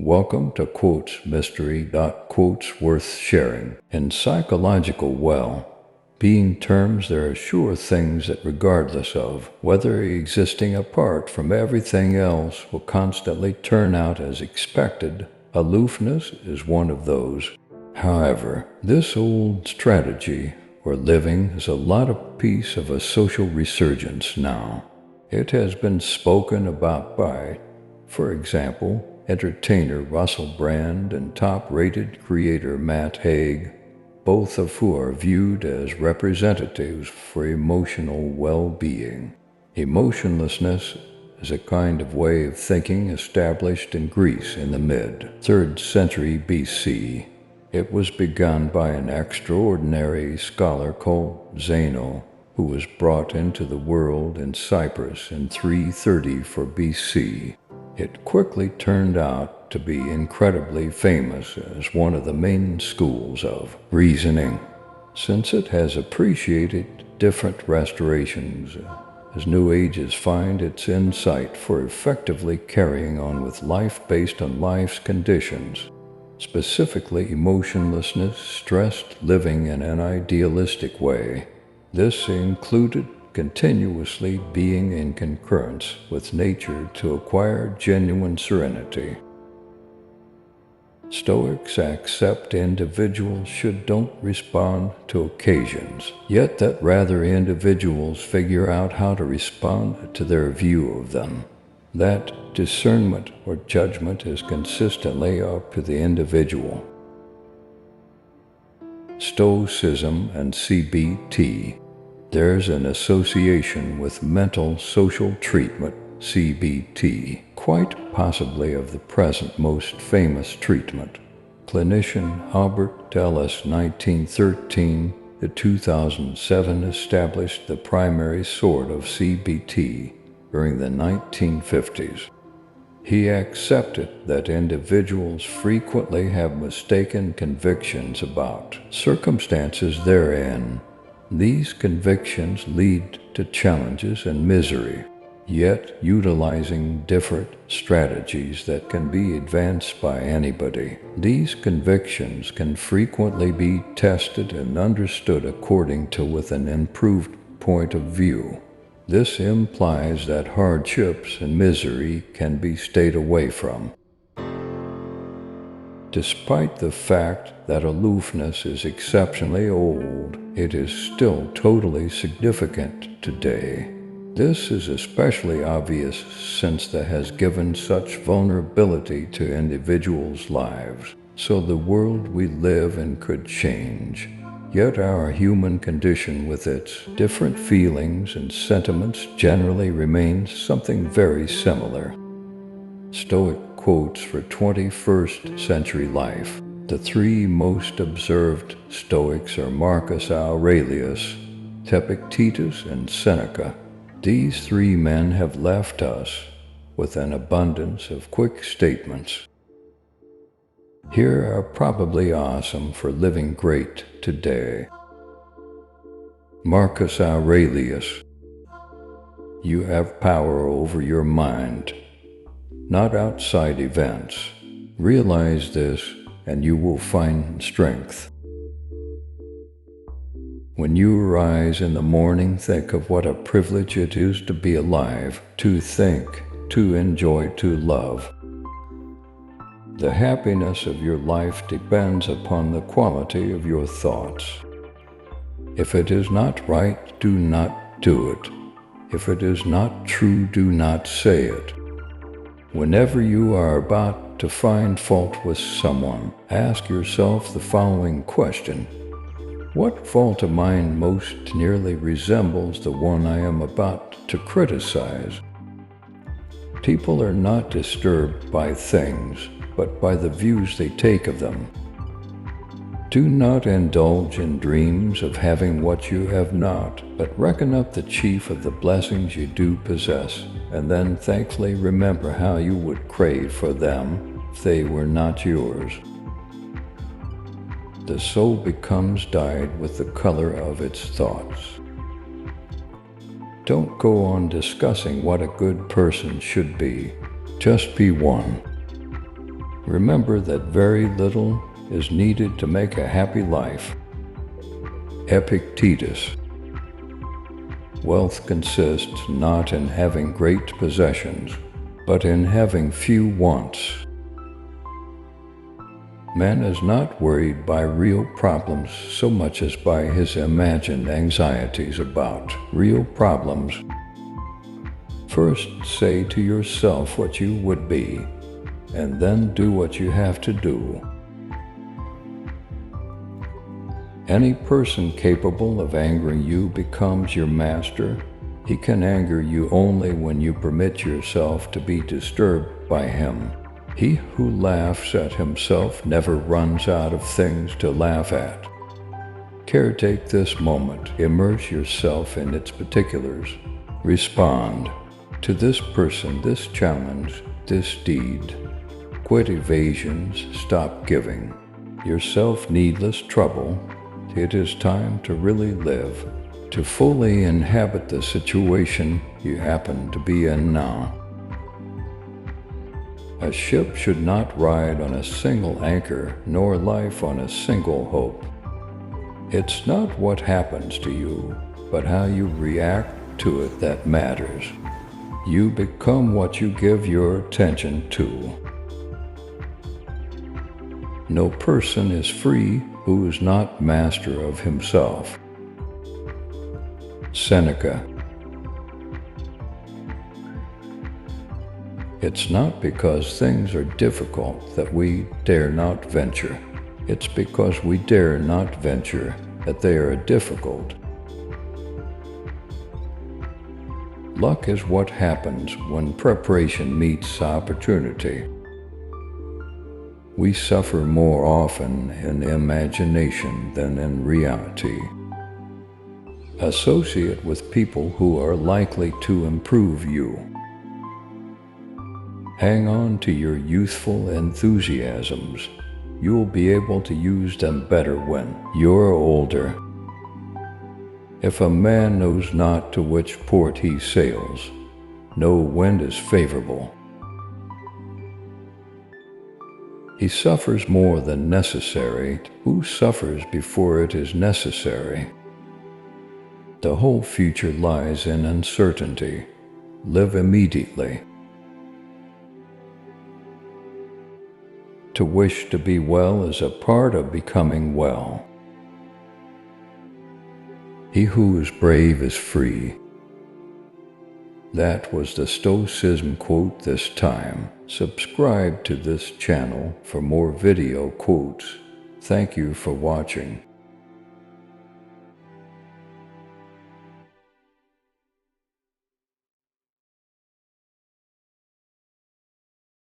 Welcome to Quotes Mystery. Quotes worth sharing. In psychological well-being terms, there are sure things that regardless of whether existing apart from everything else will constantly turn out as expected. Aloofness is one of those. However, this old strategy or living is a lot of piece of a social resurgence now. It has been spoken about by, for example, entertainer Russell Brand and top-rated creator Matt Haig, both of whom are viewed as representatives for emotional well-being. Emotionlessness is a kind of way of thinking established in Greece in the mid-3rd century BC. It was begun by an extraordinary scholar called Zeno, who was brought into the world in Cyprus in 334 BC. It quickly turned out to be incredibly famous as one of the main schools of reasoning, since it has appreciated different restorations as New Ages find its insight for effectively carrying on with life based on life's conditions. Specifically, emotionlessness stressed living in an idealistic way. This included continuously being in concurrence with nature to acquire genuine serenity. Stoics accept individuals don't respond to occasions, yet that rather individuals figure out how to respond to their view of them. That discernment or judgment is consistently up to the individual. Stoicism and CBT. There's an association with mental social treatment, CBT, quite possibly of the present most famous treatment. Clinician Albert Ellis, 1913 to 2007, established the primary sort of CBT during the 1950s. He accepted that individuals frequently have mistaken convictions about circumstances therein. These convictions lead to challenges and misery, yet utilizing different strategies that can be advanced by anybody. These convictions can frequently be tested and understood according to with an improved point of view. This implies that hardships and misery can be stayed away from. Despite the fact that aloofness is exceptionally old, it is still totally significant today. This is especially obvious since that has given such vulnerability to individuals' lives, so the world we live in could change. Yet our human condition with its different feelings and sentiments generally remains something very similar. Stoic quotes for 21st century life. The three most observed Stoics are Marcus Aurelius, Epictetus, and Seneca. These three men have left us with an abundance of quick statements. Here are probably awesome for living great today. Marcus Aurelius. You have power over your mind, not outside events. Realize this, and you will find strength. When you arise in the morning, think of what a privilege it is to be alive, to think, to enjoy, to love. The happiness of your life depends upon the quality of your thoughts. If it is not right, do not do it. If it is not true, do not say it. Whenever you are about to find fault with someone, ask yourself the following question: what fault of mine most nearly resembles the one I am about to criticize? People are not disturbed by things, but by the views they take of them. Do not indulge in dreams of having what you have not, but reckon up the chief of the blessings you do possess, and then thankfully remember how you would crave for them if they were not yours. The soul becomes dyed with the color of its thoughts. Don't go on discussing what a good person should be. Just be one. Remember that very little is needed to make a happy life. Epictetus. Wealth consists not in having great possessions, but in having few wants. Man is not worried by real problems so much as by his imagined anxieties about real problems. First, say to yourself what you would be, and then do what you have to do. Any person capable of angering you becomes your master. He can anger you only when you permit yourself to be disturbed by him. He who laughs at himself never runs out of things to laugh at. Caretake this moment. Immerse yourself in its particulars. Respond to this person, this challenge, this deed. Quit evasions. Stop giving yourself needless trouble. It is time to really live, to fully inhabit the situation you happen to be in now. A ship should not ride on a single anchor, nor life on a single hope. It's not what happens to you, but how you react to it that matters. You become what you give your attention to. No person is free who is not master of himself. Seneca. It's not because things are difficult that we dare not venture. It's because we dare not venture that they are difficult. Luck is what happens when preparation meets opportunity. We suffer more often in imagination than in reality. Associate with people who are likely to improve you. Hang on to your youthful enthusiasms. You'll be able to use them better when you're older. If a man knows not to which port he sails, no wind is favorable. He suffers more than necessary. Who suffers before it is necessary? The whole future lies in uncertainty. Live immediately. To wish to be well is a part of becoming well. He who is brave is free. That was the Stoicism quote this time. Subscribe to this channel for more video quotes. Thank you for watching.